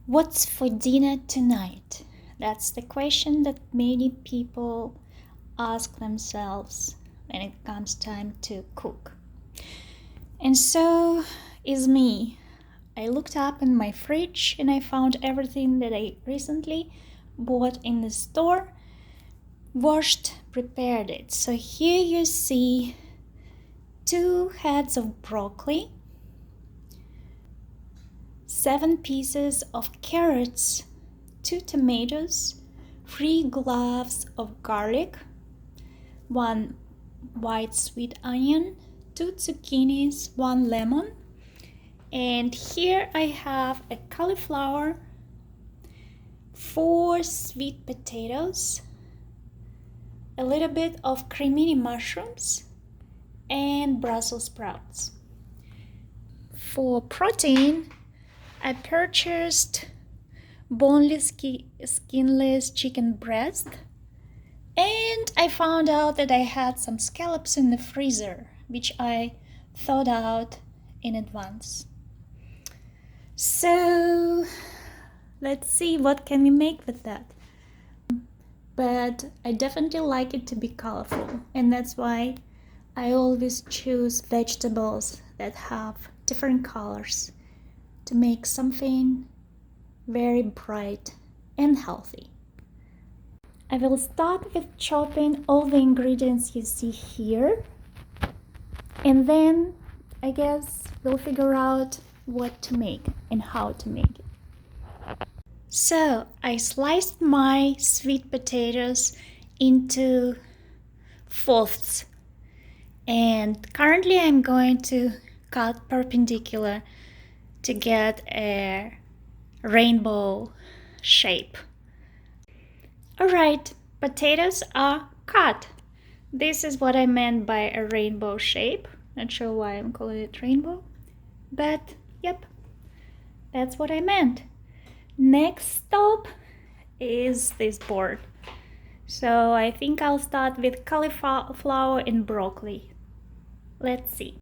What's for dinner tonight? That's the question that many people ask themselves when it comes time to cook. And so is me. I looked up in my fridge and I found everything that I recently bought in the store, washed, prepared it. So here you see 2 heads of broccoli, 7 pieces of carrots, 2 tomatoes, 3 cloves of garlic, 1 white sweet onion, 2 zucchinis, 1 lemon, and here I have a cauliflower, 4 sweet potatoes, a little bit of cremini mushrooms, and Brussels sprouts. For protein, I purchased boneless, skinless chicken breast, and I found out that I had some scallops in the freezer, which I thawed out in advance. So let's see what can we make with that. But I definitely like it to be colorful, and that's why I always choose vegetables that have different colors to make something very bright and healthy. I will start with chopping all the ingredients you see here, and then I guess we'll figure out what to make and how to make it. So I sliced my sweet potatoes into fourths, and currently I'm going to cut perpendicular to get a rainbow shape. Alright, potatoes are cut. This is what I meant by a rainbow shape. Not sure why I'm calling it rainbow, but yep, that's what I meant. Next stop is this board. So I think I'll start with cauliflower and broccoli. Let's see.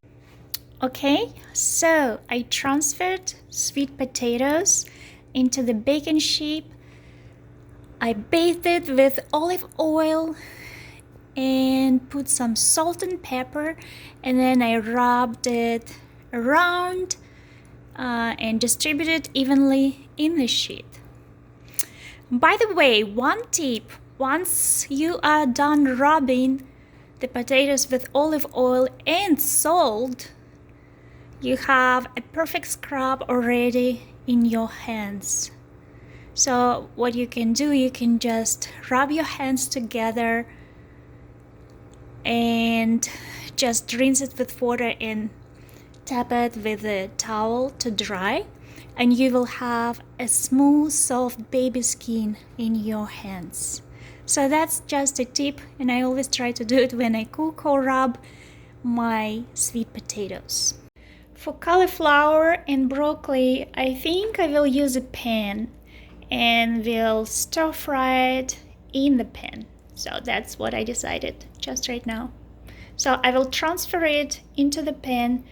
Okay, so I transferred sweet potatoes into the baking sheet. I bathed it with olive oil and put some salt and pepper, and then I rubbed it around and distributed evenly in the sheet. By the way, one tip: once you are done rubbing the potatoes with olive oil and salt, you have a perfect scrub already in your hands. So what you can do, you can just rub your hands together and just rinse it with water and tap it with a towel to dry, and you will have a smooth, soft baby skin in your hands. So that's just a tip, and I always try to do it when I cook or rub my sweet potatoes. For cauliflower and broccoli, I think I will use a pan and will stir fry it in the pan. So that's what I decided just right now. So I will transfer it into the pan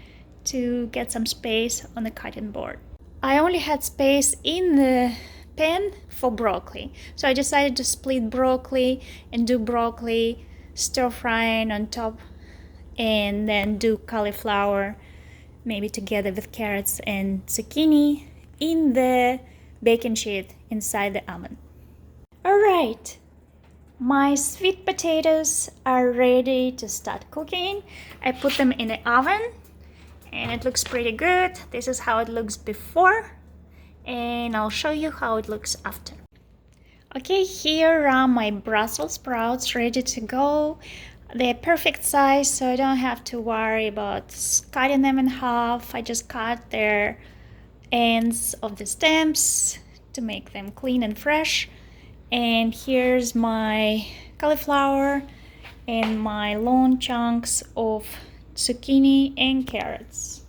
to get some space on the cutting board. I only had space in the pan for broccoli, so I decided to split broccoli and do broccoli stir frying on top, and then do cauliflower maybe together with carrots and zucchini in the baking sheet inside the oven. Alright, my sweet potatoes are ready to start cooking. I put them in the oven and it looks pretty good. This is how it looks before, and I'll show you how it looks after. Okay, here are my Brussels sprouts ready to go. They're perfect size, so I don't have to worry about cutting them in half. I just cut their ends of the stems to make them clean and fresh. And here's my cauliflower and my long chunks of zucchini and carrots.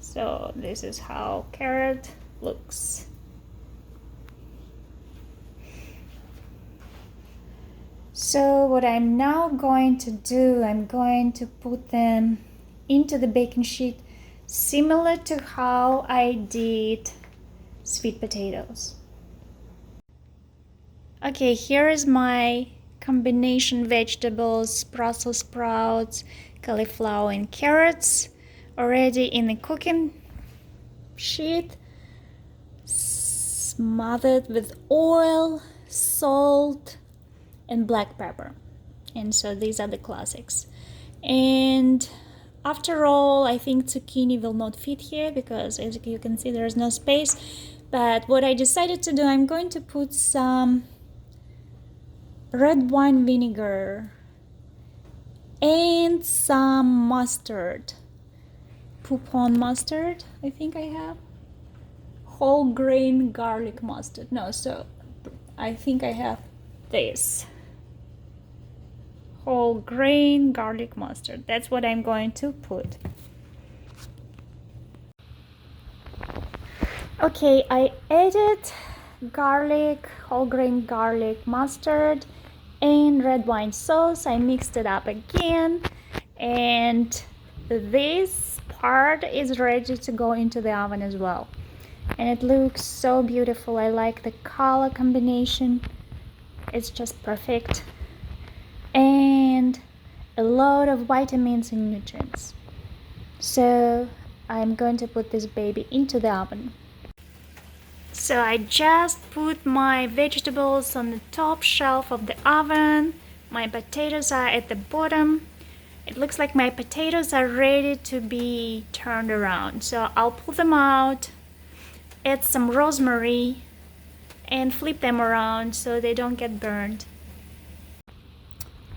So this is how carrot looks. So what I'm now going to do, I'm going to put them into the baking sheet similar to how I did sweet potatoes. Okay, here is my combination vegetables, Brussels sprouts, cauliflower and carrots already in the cooking sheet, smothered with oil, salt and black pepper. And so these are the classics. And after all, I think zucchini will not fit here because as you can see there is no space. But what I decided to do, I'm going to put some red wine vinegar and some mustard, poupon mustard, I think I have, whole grain garlic mustard. No, so I think I have this whole grain garlic mustard. That's what I'm going to put. Okay, I added garlic, whole grain garlic mustard and red wine sauce. I mixed it up again, and this part is ready to go into the oven as well. And it looks so beautiful. I like the color combination. It's just perfect. And a lot of vitamins and nutrients. So I'm going to put this baby into the oven. So I just put my vegetables on the top shelf of the oven. My potatoes are at the bottom. It looks like my potatoes are ready to be turned around. So I'll pull them out, add some rosemary, and flip them around so they don't get burned.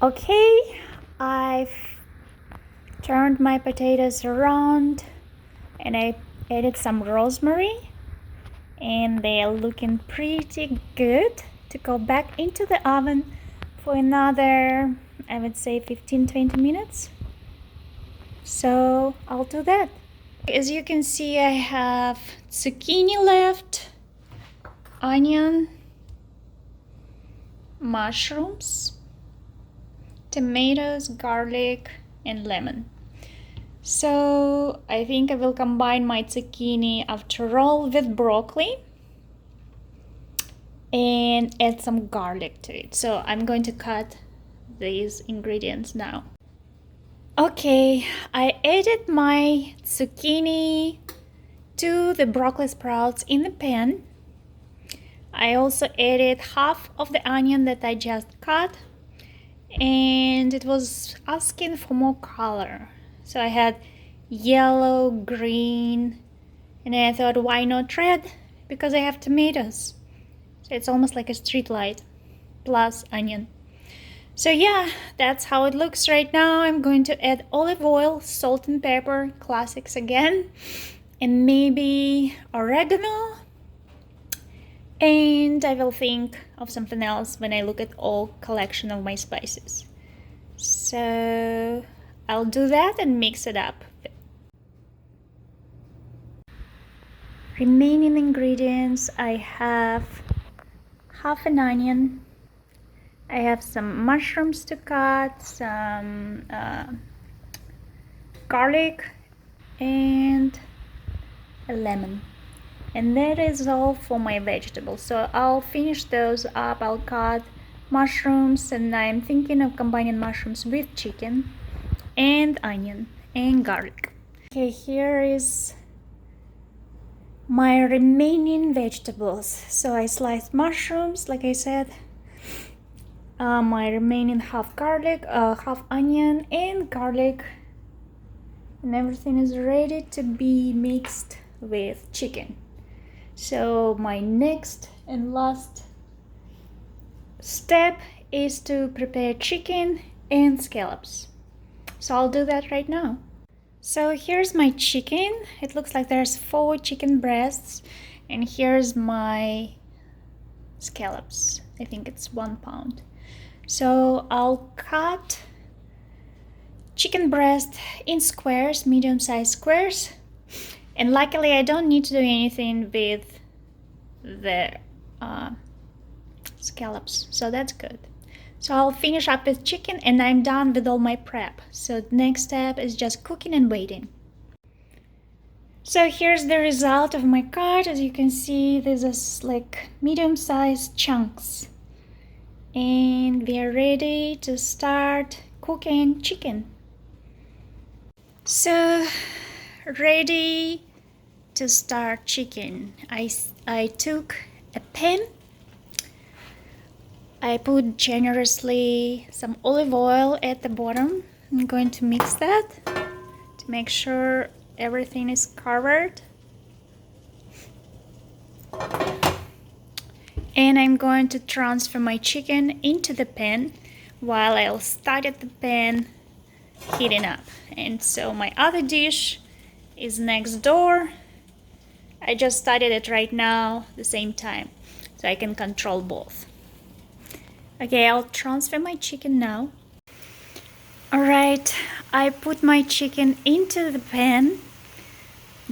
Okay, I've turned my potatoes around and I added some rosemary. And they are looking pretty good to go back into the oven for another, I would say 15-20 minutes. So I'll do that. As you can see, I have zucchini left, onion, mushrooms, tomatoes, garlic and lemon. So I think I will combine my zucchini after all with broccoli and add some garlic to it. So I'm going to cut these ingredients now. Okay, I added my zucchini to the broccoli sprouts in the pan. I also added half of the onion that I just cut, and it was asking for more color. So I had yellow, green, and I thought, why not red? Because I have tomatoes. So it's almost like a street light plus onion. So yeah, that's how it looks right now. I'm going to add olive oil, salt and pepper, classics again, and maybe oregano. And I will think of something else when I look at all collection of my spices. So I'll do that and mix it up. Remaining ingredients, I have half an onion, I have some mushrooms to cut, some garlic and a lemon. And that is all for my vegetables. So I'll finish those up. I'll cut mushrooms, and I'm thinking of combining mushrooms with chicken and onion and garlic. Okay, here is my remaining vegetables. So I sliced mushrooms, like I said, my remaining half garlic, half onion and garlic, and everything is ready to be mixed with chicken. So my next and last step is to prepare chicken and scallops. So I'll do that right now. So here's my chicken. It looks like there's 4 chicken breasts, and here's my scallops. I think it's 1 pound. So I'll cut chicken breast in squares, medium-sized squares. And luckily I don't need to do anything with the scallops, so that's good. So I'll finish up with chicken and I'm done with all my prep. So the next step is just cooking and waiting. So here's the result of my cut. As you can see, this is like medium-sized chunks. And we are ready to start cooking chicken. So, ready to start chicken. I took a pan. I put generously some olive oil at the bottom. I'm going to mix that to make sure everything is covered. And I'm going to transfer my chicken into the pan while I'll start at the pan heating up. And so my other dish is next door. I just started it right now the same time, so I can control both. Okay, I'll transfer my chicken now. Alright, I put my chicken into the pan,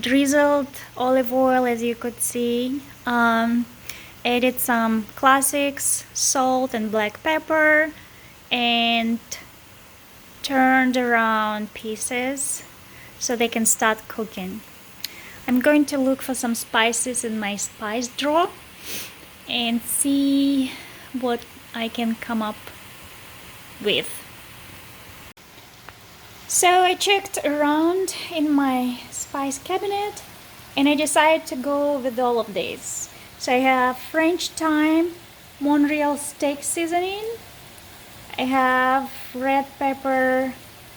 drizzled olive oil as you could see, added some classics, salt and black pepper, and turned around pieces so they can start cooking. I'm going to look for some spices in my spice drawer and see what I can come up with. So I checked around in my spice cabinet and I decided to go with all of these. So I have French thyme, Montreal steak seasoning, I have red pepper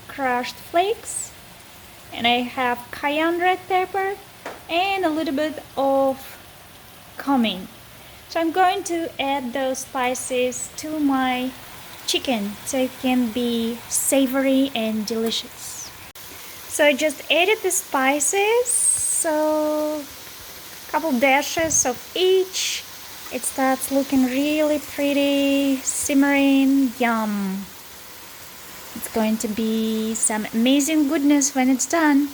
crushed flakes, and I have cayenne red pepper and a little bit of cumin. So I'm going to add those spices to my chicken so it can be savory and delicious. So I just added the spices, so a couple dashes of each. It starts looking really pretty, simmering, yum. It's going to be some amazing goodness when it's done.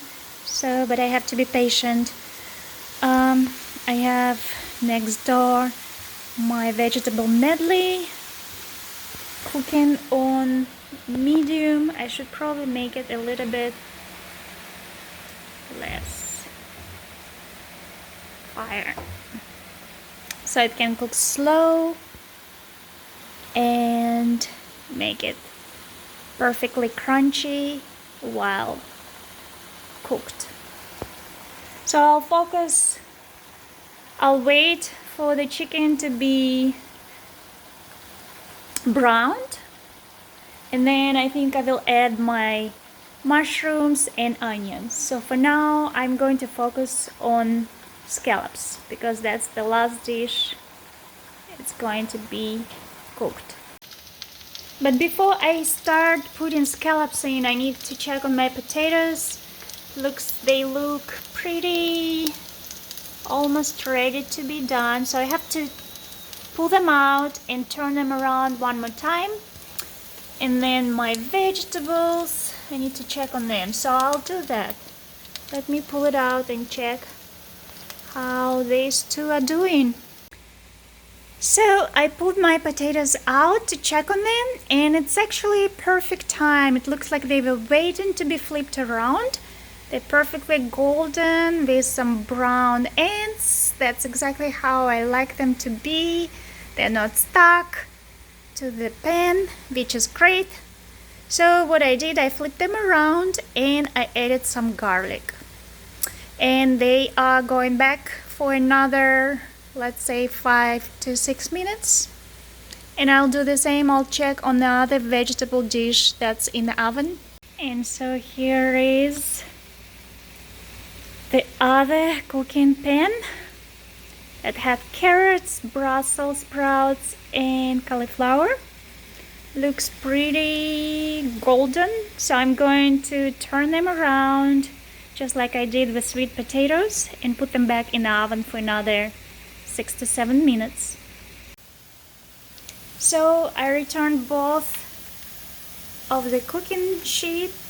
So, but I have to be patient. I have next door my vegetable medley cooking on medium. I should probably make it a little bit less fire so it can cook slow and make it perfectly crunchy while cooked. So I'll wait for the chicken to be browned, and then I think I will add my mushrooms and onions. So for now I'm going to focus on scallops because that's the last dish it's going to be cooked. But before I start putting scallops in, I need to check on my potatoes. They look pretty almost ready to be done, so I have to pull them out and turn them around one more time. And then my vegetables, I need to check on them, so I'll do that. Let me pull it out and check how these two are doing. So I pulled my potatoes out to check on them, and it's actually perfect time. It looks like they were waiting to be flipped around. They're perfectly golden with some brown ends. That's exactly how I like them to be. They're not stuck to the pan, which is great. So what I did, I flipped them around and I added some garlic. And they are going back for another, let's say 5 to 6 minutes. And I'll do the same. I'll check on the other vegetable dish that's in the oven. And so here is the other cooking pan that had carrots, Brussels sprouts, and cauliflower. Looks pretty golden, so I'm going to turn them around just like I did with sweet potatoes and put them back in the oven for another 6 to 7 minutes. So I returned both of the cooking sheets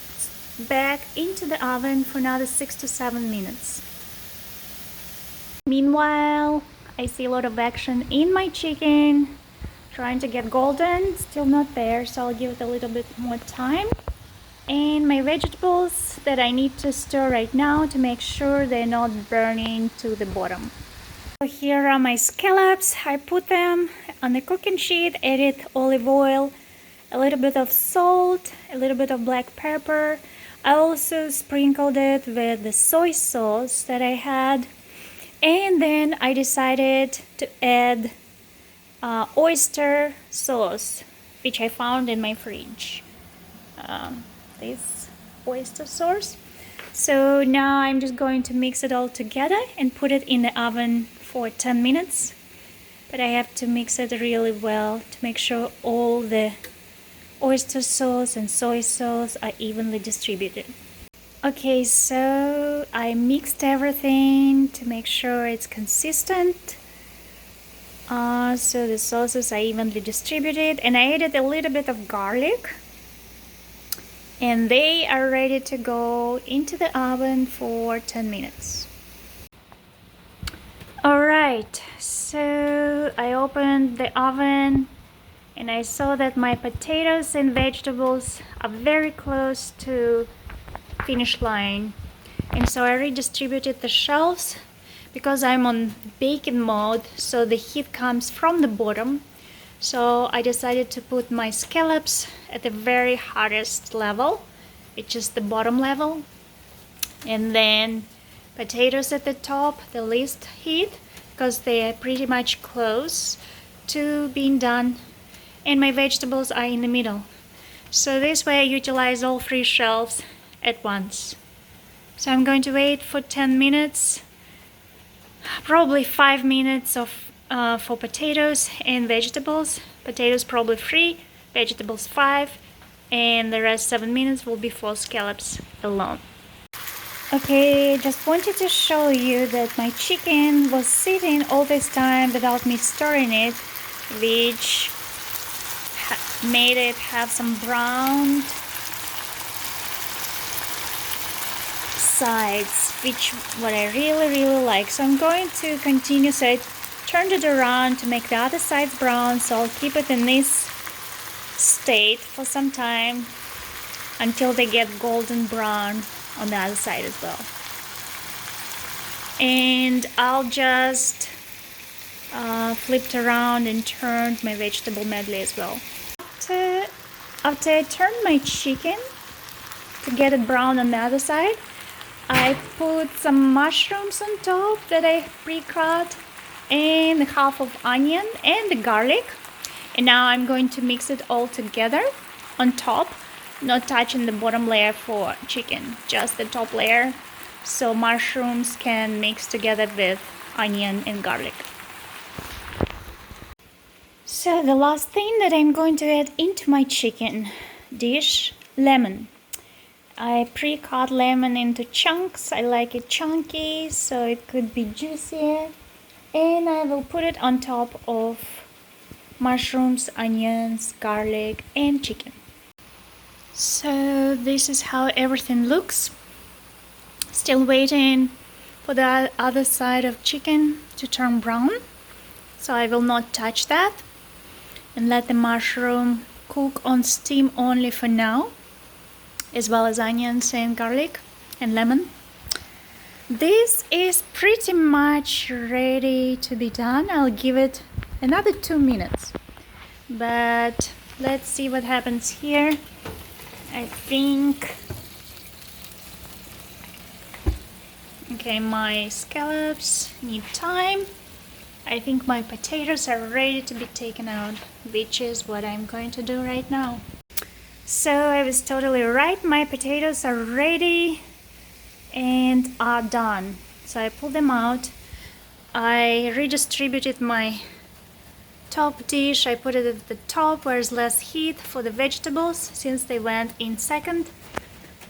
back into the oven for another 6 to 7 minutes. Meanwhile, I see a lot of action in my chicken, trying to get golden. Still not there, so I'll give it a little bit more time. and my vegetables that I need to stir right now to make sure they're not burning to the bottom. So here are my scallops. I put them on the cooking sheet, added olive oil, a little bit of salt, a little bit of black pepper. I also sprinkled it with the soy sauce that I had, and then I decided to add oyster sauce, which I found in my fridge. This oyster sauce. So now I'm just going to mix it all together and put it in the oven for 10 minutes. But I have to mix it really well to make sure all the oyster sauce and soy sauce are evenly distributed. Okay, so I mixed everything to make sure it's consistent. So the sauces are evenly distributed, and I added a little bit of garlic. And they are ready to go into the oven for 10 minutes. Alright, so I opened the oven and I saw that my potatoes and vegetables are very close to finish line. And so I redistributed the shelves because I'm on baking mode, so the heat comes from the bottom. So I decided to put my scallops at the very hottest level, which is the bottom level, and then potatoes at the top, the least heat, because they are pretty much close to being done, and my vegetables are in the middle. So this way I utilize all three shelves at once. So I'm going to wait for 10 minutes, probably 5 minutes for potatoes and vegetables. Potatoes probably 3, vegetables 5, and the rest 7 minutes will be for scallops alone. Okay, just wanted to show you that my chicken was sitting all this time without me stirring it, which made it have some brown sides, which what I really like. So I'm going to continue. So I turned it around to make the other sides brown, so I'll keep it in this state for some time until they get golden brown on the other side as well. And I'll just flip it around and turn my vegetable medley as well. After I turned my chicken to get it brown on the other side, I put some mushrooms on top that I pre-cut, and half of onion and the garlic. And now I'm going to mix it all together on top, not touching the bottom layer for chicken, just the top layer, so mushrooms can mix together with onion and garlic. So the last thing that I'm going to add into my chicken dish, lemon. I pre-cut lemon into chunks. I like it chunky so it could be juicier, and I will put it on top of mushrooms, onions, garlic, and chicken. So this is how everything looks. Still waiting for the other side of chicken to turn brown, so I will not touch that and let the mushroom cook on steam only for now, as well as onions and garlic and lemon. This is pretty much ready to be done. I'll give it another 2 minutes, but let's see what happens here. I think, okay, my scallops need time. I think my potatoes are ready to be taken out, which is what I'm going to do right now. So I was totally right, my potatoes are ready and are done. So I pulled them out. I redistributed my top dish. I put it at the top where there's less heat for the vegetables, since they went in second.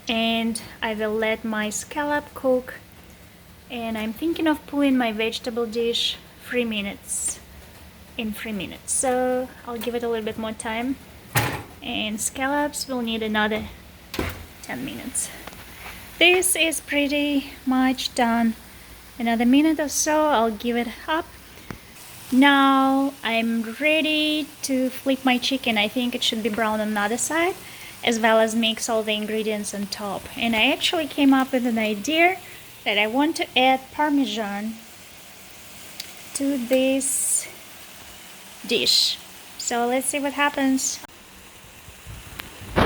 And I will let my scallop cook. And I'm thinking of pulling my vegetable dish 3 minutes. In 3 minutes. So I'll give it a little bit more time. And scallops will need another 10 minutes. This is pretty much done. Another minute or so, I'll give it up. Now I'm ready to flip my chicken. I think it should be brown on the other side. as well as mix all the ingredients on top. And I actually came up with an idea that I want to add Parmesan to this dish. So let's see what happens.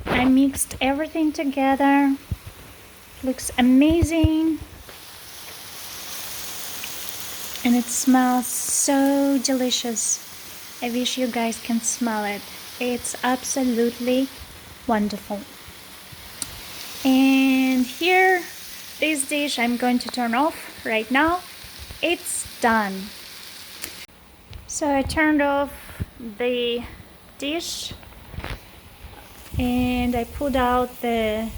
I mixed everything together. Looks amazing. And it smells so delicious. I wish you guys can smell it. It's absolutely wonderful. And here, this dish I'm going to turn off right now. It's done. So I turned off the dish and I pulled out the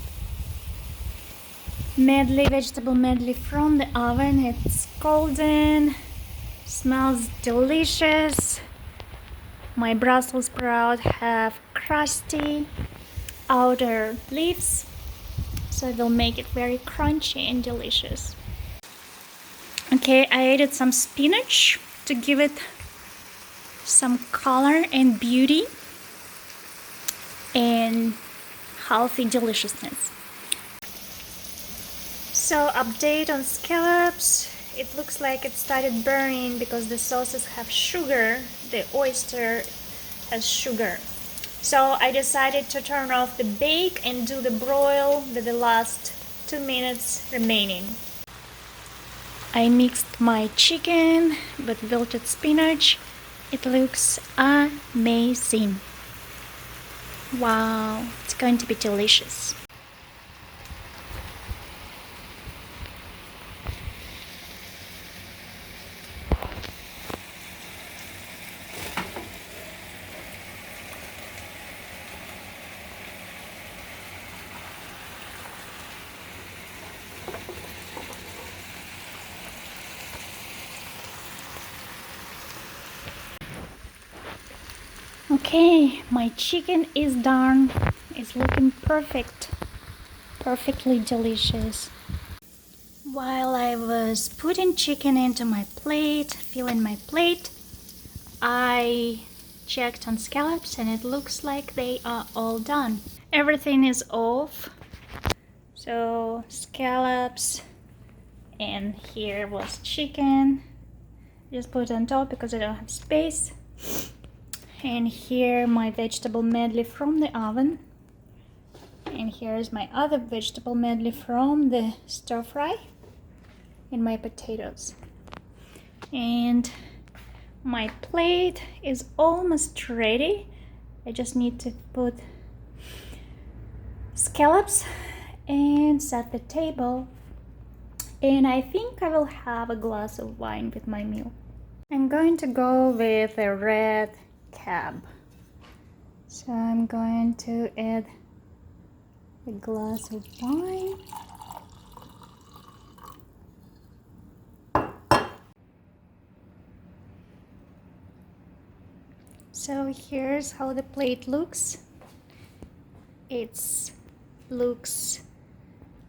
vegetable medley from the oven. It's golden, smells delicious. My Brussels sprouts have crusty outer leaves, so it will make it very crunchy and delicious. Okay, I added some spinach to give it some color and beauty and healthy deliciousness. So, update on scallops. It looks like it started burning because the sauces have sugar. The oyster has sugar. So I decided to turn off the bake and do the broil with the last 2 minutes remaining. I mixed my chicken with wilted spinach. It looks amazing. Wow, it's going to be delicious. Okay, my chicken is done. It's looking perfect. Perfectly delicious. While I was putting chicken into my plate, filling my plate, I checked on scallops and it looks like they are all done. Everything is off. So scallops, and here was chicken. Just put it on top because I don't have space. And here my vegetable medley from the oven. And here's my other vegetable medley from the stir fry. And my potatoes. And my plate is almost ready. I just need to put scallops and set the table. And I think I will have a glass of wine with my meal. I'm going to go with a red cab. So I'm going to add a glass of wine. So here's how the plate looks. It looks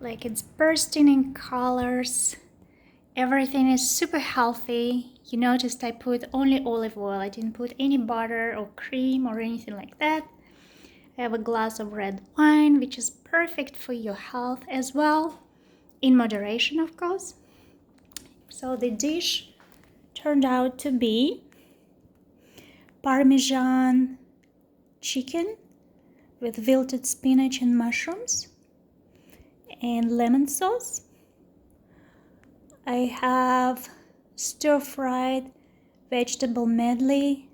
like it's bursting in colors. Everything is super healthy. You noticed I put only olive oil. I didn't put any butter or cream or anything like that. I have a glass of red wine, which is perfect for your health as well, in moderation, of course. So the dish turned out to be Parmesan chicken with wilted spinach and mushrooms and lemon sauce. I have stir-fried vegetable medley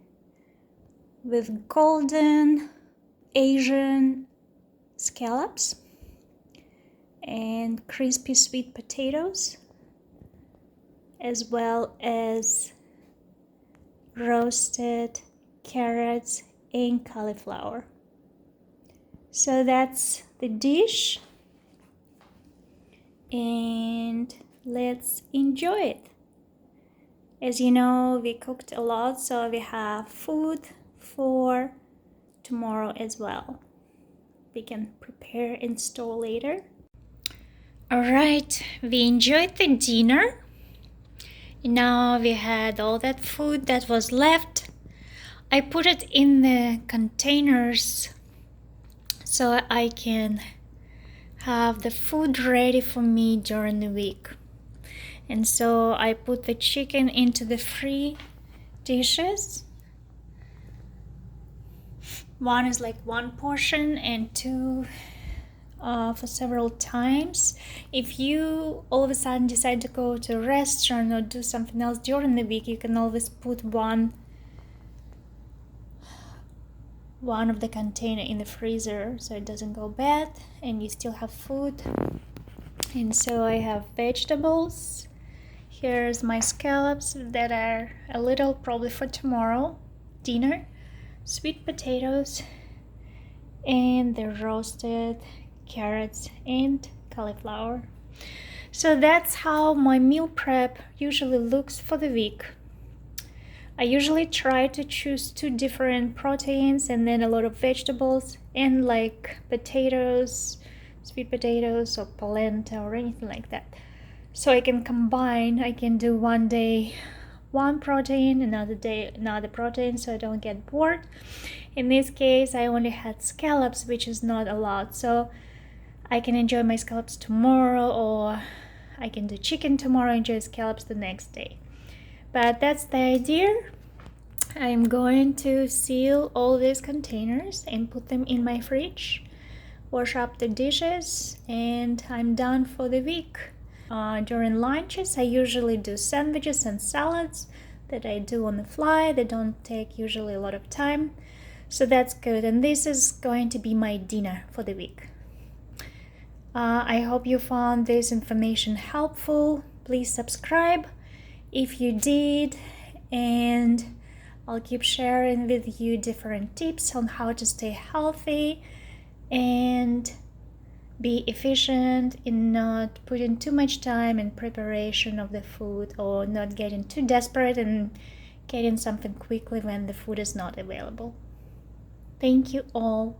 with golden Asian scallops and crispy sweet potatoes, as well as roasted carrots and cauliflower. So that's the dish, and let's enjoy it. As you know, we cooked a lot, so we have food for tomorrow as well. We can prepare and store later. Alright, we enjoyed the dinner. Now we had all that food that was left. I put it in the containers so I can have the food ready for me during the week. And so I put the chicken into the 3 dishes. One is like 1 portion and 2 for several times. If you all of a sudden decide to go to a restaurant or do something else during the week, you can always put one of the container in the freezer so it doesn't go bad and you still have food. And so I have vegetables. Here's my scallops that are a little probably for tomorrow dinner, sweet potatoes, and the roasted carrots and cauliflower. So that's how my meal prep usually looks for the week. I usually try to choose 2 different proteins and then a lot of vegetables and like potatoes, sweet potatoes or polenta or anything like that. So I can combine, I can do one day one protein, another day another protein, so I don't get bored. In this case, I only had scallops, which is not a lot, so I can enjoy my scallops tomorrow, or I can do chicken tomorrow, enjoy scallops the next day. But that's the idea. I'm going to seal all these containers and put them in my fridge, wash up the dishes, and I'm done for the week. During lunches, I usually do sandwiches and salads that I do on the fly. They don't take usually a lot of time, so that's good. And this is going to be my dinner for the week. I hope you found this information helpful. Please subscribe if you did, and I'll keep sharing with you different tips on how to stay healthy and be efficient in not putting too much time in preparation of the food, or not getting too desperate and getting something quickly when the food is not available. Thank you all.